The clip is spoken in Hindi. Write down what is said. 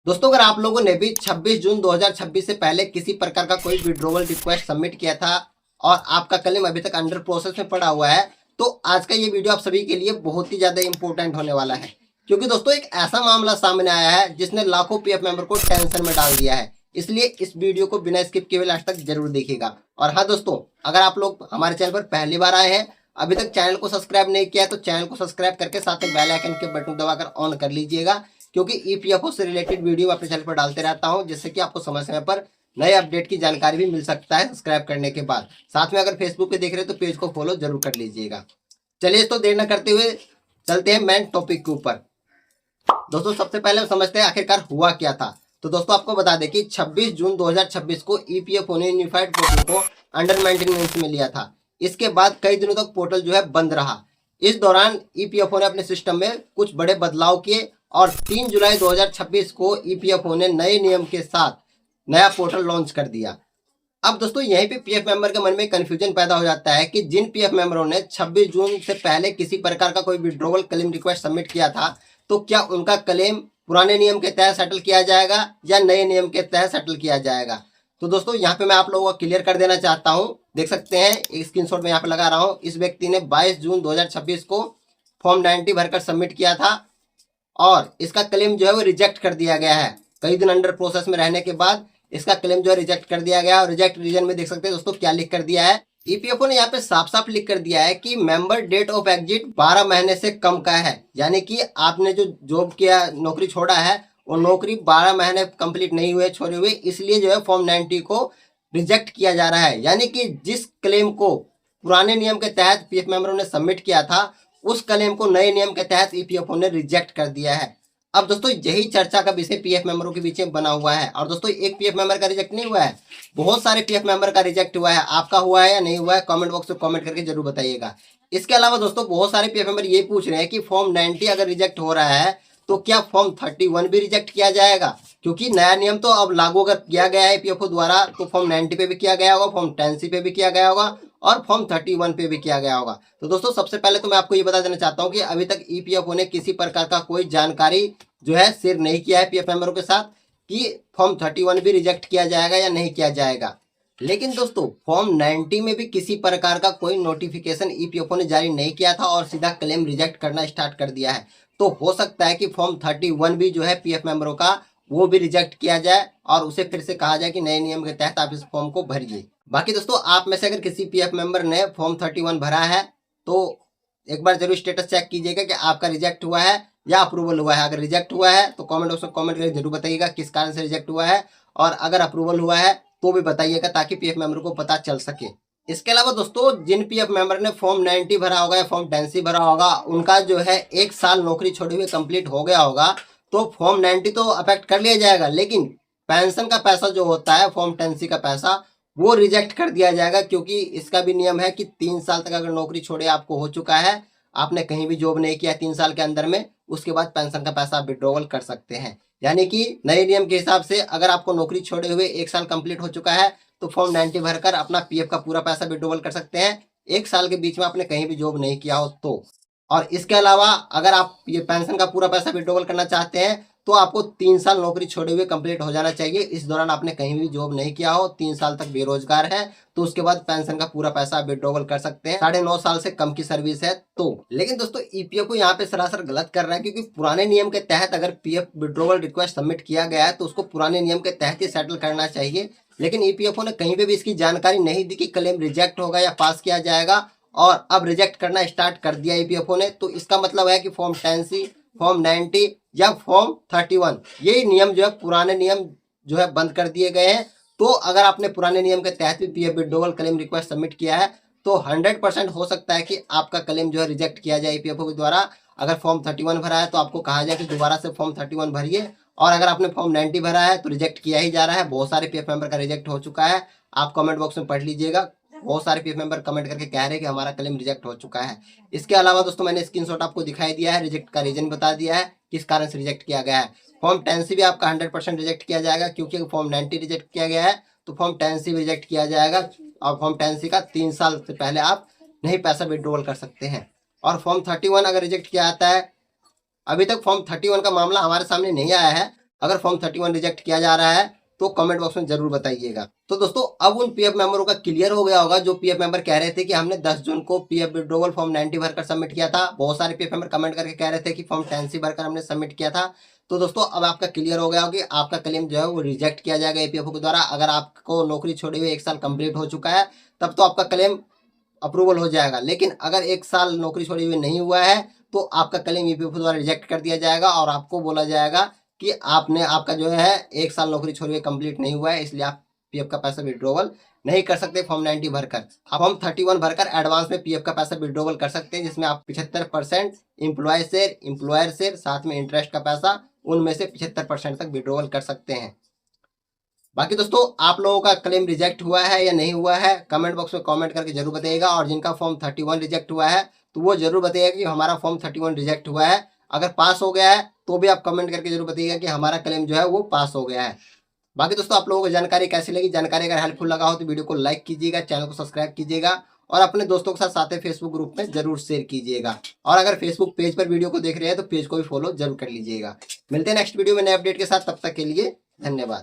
दोस्तों, अगर आप लोगों ने भी 26 जून 2026 से पहले किसी प्रकार का कोई विड्रॉवल रिक्वेस्ट सबमिट किया था और आपका क्लेम अभी तक अंडर प्रोसेस में पड़ा हुआ है, तो आज का ये वीडियो आप सभी के लिए बहुत ही ज्यादा इंपॉर्टेंट होने वाला है। क्योंकि दोस्तों, एक ऐसा मामला सामने आया है जिसने लाखों पीएफ मेंबर को टेंशन में डाल दिया है। इसलिए इस वीडियो को बिना स्किप किए लास्ट तक जरूर देखिएगा। और हाँ दोस्तों, अगर आप लोग हमारे चैनल पर पहली बार आए हैं, अभी तक चैनल को सब्सक्राइब नहीं किया है, तो चैनल को सब्सक्राइब करके साथ में बेल आइकन के बटन दबाकर ऑन कर लीजिएगा। क्योंकि ईपीएफओ से रिलेटेड वीडियो अपने चैनल पर डालते रहता हूं, जिससे कि आपको समय समय पर नए अपडेट की जानकारी भी मिल सकता है सब्सक्राइब करने के बाद। साथ में अगर फेसबुक पे देख रहे हैं तो पेज को फॉलो जरूर कर लीजिएगा। चलिए, तो देर न करते हुए चलते हैं मेन टॉपिक के ऊपर। दोस्तों, सबसे पहले हम समझते हैं आखिरकार हुआ क्या था। तो दोस्तों, आपको बता दें कि 26 जून 2026 को ईपीएफओ ने यूनिफाइड पोर्टल को अंडर मेंटेनेंस में लिया था। इसके बाद कई दिनों तक पोर्टल जो है बंद रहा। इस दौरान ईपीएफओ ने अपने सिस्टम में कुछ बड़े बदलाव किए और 3 जुलाई 2026 को ईपीएफओ ने नए नियम के साथ नया पोर्टल लॉन्च कर दिया। अब दोस्तों, यहीं पे पीएफ मेंबर के मन में कंफ्यूजन पैदा हो जाता है कि जिन पीएफ मेंबरों ने 26 जून से पहले किसी प्रकार का कोई विड्रॉवल क्लेम रिक्वेस्ट सबमिट किया था, तो क्या उनका क्लेम पुराने नियम के तहत सेटल किया जाएगा या नए नियम के तहत सेटल किया जाएगा। तो दोस्तों, यहाँ पे मैं आप लोगों को क्लियर कर देना चाहता हूँ। देख सकते हैं, एक स्क्रीनशॉट में यहाँ पे लगा रहा हूँ। इस व्यक्ति ने 22 जून 2026 को फॉर्म 90 भरकर सबमिट किया था और इसका क्लेम जो है वो रिजेक्ट कर दिया गया है। कई दिन अंडर प्रोसेस में रहने के बाद इसका क्लेम जो है रिजेक्ट कर दिया गया। और रिजेक्ट रीजन में देख सकते हैं दोस्तों क्या लिख कर दिया है। ईपीएफओ ने यहाँ पे साफ साफ लिख कर दिया है कि मेंबर डेट ऑफ एग्जिट 12 महीने से कम का है। यानी कि आपने जो जॉब किया, नौकरी छोड़ा है, वो नौकरी 12 महीने कंप्लीट नहीं हुए, छोड़े हुए, इसलिए जो है फॉर्म 90 को रिजेक्ट किया जा रहा है। यानी कि जिस क्लेम को पुराने नियम के तहत पीएफ मेंबरों ने सबमिट किया था, उस क्लेम को नए नियम के तहत ईपीएफओ ने रिजेक्ट कर दिया है। अब दोस्तों, यही चर्चा का विषय पीएफ मेंबरों के बीच में बना हुआ है। और दोस्तों, एक पीएफ मेंबर का रिजेक्ट नहीं हुआ है, बहुत सारे पीएफ मेंबर का रिजेक्ट हुआ है। आपका हुआ है या नहीं हुआ है, कमेंट बॉक्स में कमेंट करके जरूर बताइएगा। इसके अलावा दोस्तों, बहुत सारे पीएफ मेंबर ये पूछ रहे हैं कि फॉर्म 90 अगर रिजेक्ट हो रहा है तो क्या फॉर्म 31 भी रिजेक्ट किया जाएगा। क्योंकि नया नियम तो अब लागू अगर किया गया है पीएफओ द्वारा, तो फॉर्म 90 पे भी किया गया होगा, फॉर्म 10C पे भी किया गया होगा और फॉर्म 31 पे भी किया गया होगा। तो दोस्तों, सबसे पहले तो मैं आपको ये बता देना चाहता हूँ कि अभी तक ईपीएफओ ने किसी प्रकार का कोई जानकारी जो है शेयर नहीं किया है पीएफ मेंबरों के साथ कि फॉर्म 31 भी रिजेक्ट किया जाएगा या नहीं किया जाएगा। लेकिन दोस्तों, फॉर्म 90 में भी किसी प्रकार का कोई नोटिफिकेशन ईपीएफओ ने जारी नहीं किया था और सीधा क्लेम रिजेक्ट करना स्टार्ट कर दिया है। तो हो सकता है कि फॉर्म 31 भी जो है पीएफ मेंबरों का वो भी रिजेक्ट किया जाए और उसे फिर से कहा जाए कि नए नियम के तहत आप इस फॉर्म को भरिए। बाकी दोस्तों, आप में से अगर किसी पीएफ मेंबर ने फॉर्म 31 भरा है तो एक बार जरूर स्टेटस चेक कीजिएगा कि आपका रिजेक्ट हुआ है या अप्रूवल हुआ है। अगर रिजेक्ट हुआ है तो कमेंट बॉक्स में कमेंट करके जरूर बताइएगा किस कारण से रिजेक्ट हुआ है, और अगर अप्रूवल हुआ है तो भी बताइएगा ताकि पीएफ मेंबर को पता चल सके। इसके अलावा दोस्तों, जिन पीएफ मेंबर ने फॉर्म 90 भरा होगा या फॉर्म 10C भरा होगा, उनका जो है 1 साल नौकरी छोड़े हुए कंप्लीट हो गया होगा, तो फॉर्म 90 तो अफेक्ट कर लिया जाएगा, लेकिन पेंशन का पैसा जो होता है, फॉर्म 10C का पैसा, वो रिजेक्ट कर दिया जाएगा। क्योंकि इसका भी नियम है कि 3 साल तक अगर नौकरी छोड़े आपको हो चुका है, आपने कहीं भी जॉब नहीं किया 3 साल के अंदर में, उसके बाद पेंशन का पैसा आप विड्रॉवल कर सकते हैं। यानी कि नए नियम के हिसाब से अगर आपको नौकरी छोड़े हुए 1 साल कंप्लीट हो चुका है तो फॉर्म 90 भरकर अपना पीएफ का पूरा पैसा विड्रॉवल कर सकते हैं, 1 साल के बीच में आपने कहीं भी जॉब नहीं किया हो तो। और इसके अलावा अगर आप ये पेंशन का पूरा पैसा विड्रॉवल करना चाहते हैं तो आपको 3 साल नौकरी छोड़े हुए कंप्लीट हो जाना चाहिए। इस दौरान आपने कहीं भी जॉब नहीं किया हो, 3 साल तक बेरोजगार है, तो उसके बाद पेंशन का पूरा पैसा विड्रॉवल कर सकते हैं। 9.5 साल से कम की सर्विस है तो। लेकिन दोस्तों, ईपीएफ को यहाँ पे सरासर गलत कर रहा है, क्योंकि पुराने नियम के तहत अगर पीएफ विड्रॉवल रिक्वेस्ट सबमिट किया गया है तो उसको पुराने नियम के तहत ही सेटल करना चाहिए। लेकिन ईपीएफओ ने कहीं पे भी इसकी जानकारी नहीं दी कि क्लेम रिजेक्ट होगा या पास किया जाएगा, और अब रिजेक्ट करना स्टार्ट कर दिया ईपीएफओ ने। तो इसका मतलब है कि फॉर्म 10C, फॉर्म 90 या फॉर्म 31, ये नियम जो है पुराने नियम जो है बंद कर दिए गए हैं। तो अगर आपने पुराने नियम के तहत भी PF withdrawal claim request submit किया है तो 100% हो सकता है कि आपका क्लेम जो है रिजेक्ट किया जाए ईपीएफओ के द्वारा। अगर फॉर्म 31 भरा है तो आपको कहा जाए कि दोबारा से फॉर्म 31 भरिए, और अगर आपने फॉर्म 90 भरा है तो रिजेक्ट किया ही जा रहा है। बहुत सारे पीएफ मेंबर का रिजेक्ट हो चुका है, आप कमेंट बॉक्स में पढ़ लीजिएगा। बहुत सारे पीएफ मेंबर कमेंट करके कह रहे हैं कि हमारा क्लेम रिजेक्ट हो चुका है। इसके अलावा दोस्तों, मैंने स्क्रीनशॉट आपको दिखाई दिया है, रिजेक्ट का रीजन बता दिया है किस कारण से रिजेक्ट किया गया है। फॉर्म 10C भी आपका 100% रिजेक्ट किया जाएगा, क्योंकि फॉर्म 90 रिजेक्ट किया गया है तो फॉर्म 10C भी रिजेक्ट किया जाएगा। और फॉर्म 10C का 3 साल से पहले आप नहीं पैसा विड्रॉवल कर सकते हैं। और फॉर्म 31 अगर रिजेक्ट किया जाता है, अभी तक फॉर्म 31 का मामला हमारे सामने नहीं आया है। अगर फॉर्म 31 रिजेक्ट किया जा रहा है तो कमेंट बॉक्स में जरूर बताइएगा। तो दोस्तों अब उन पीएफ मेंबरों का क्लियर हो गया होगा जो पीएफ मेंबर कह रहे थे कि हमने 10 जून को पीएफ विड्रॉवल फॉर्म 90 भरकर सबमिट किया था। बहुत सारे पीएफ मेंबर कमेंट करके कह रहे थे कि फॉर्म 10C भरकर हमने सबमिट किया था। तो दोस्तों अब आपका क्लियर हो गया होगा कि आपका क्लेम जो है वो रिजेक्ट किया जाएगा ईपीएफओ के द्वारा। अगर आपको नौकरी छोड़े हुए 1 साल कंप्लीट हो चुका है तब तो आपका क्लेम अप्रूवल हो जाएगा, लेकिन अगर 1 साल नौकरी छोड़ी हुई नहीं हुआ है तो आपका क्लेम ईपीएफओ द्वारा रिजेक्ट कर दिया जाएगा और आपको बोला जाएगा कि आपका जो है 1 साल नौकरी छोड़ी हुई कंप्लीट नहीं हुआ है, इसलिए आप पीएफ का पैसा विड्रॉवल नहीं कर सकते फॉर्म 90 भरकर। आप फॉर्म 31 भरकर एडवांस में पीएफ का पैसा विड्रॉवल कर सकते हैं, जिसमें आप 75% एम्प्लॉय शेयर, एम्प्लॉयर शेयर, साथ में इंटरेस्ट का पैसा उनमें से 75% तक विड्रॉवल कर सकते हैं। बाकी दोस्तों आप लोगों का क्लेम रिजेक्ट हुआ है या नहीं हुआ है कमेंट बॉक्स में कमेंट करके जरूर बताइएगा। और जिनका फॉर्म 31 रिजेक्ट हुआ है तो वो जरूर बताइएगा कि हमारा फॉर्म 31 रिजेक्ट हुआ है। अगर पास हो गया है तो भी आप कमेंट करके जरूर बताइएगा कि हमारा क्लेम जो है वो पास हो गया है। बाकी दोस्तों आप लोगों को जानकारी कैसी लगी, जानकारी अगर हेल्पफुल लगा हो तो वीडियो को लाइक कीजिएगा, चैनल को सब्सक्राइब कीजिएगा और अपने दोस्तों के साथ फेसबुक ग्रुप में जरूर शेयर कीजिएगा। और अगर फेसबुक पेज पर वीडियो को देख रहे हैं तो पेज को भी फॉलो जरूर कर लीजिएगा। मिलते हैं नेक्स्ट वीडियो में नए अपडेट के साथ, तब तक के लिए धन्यवाद।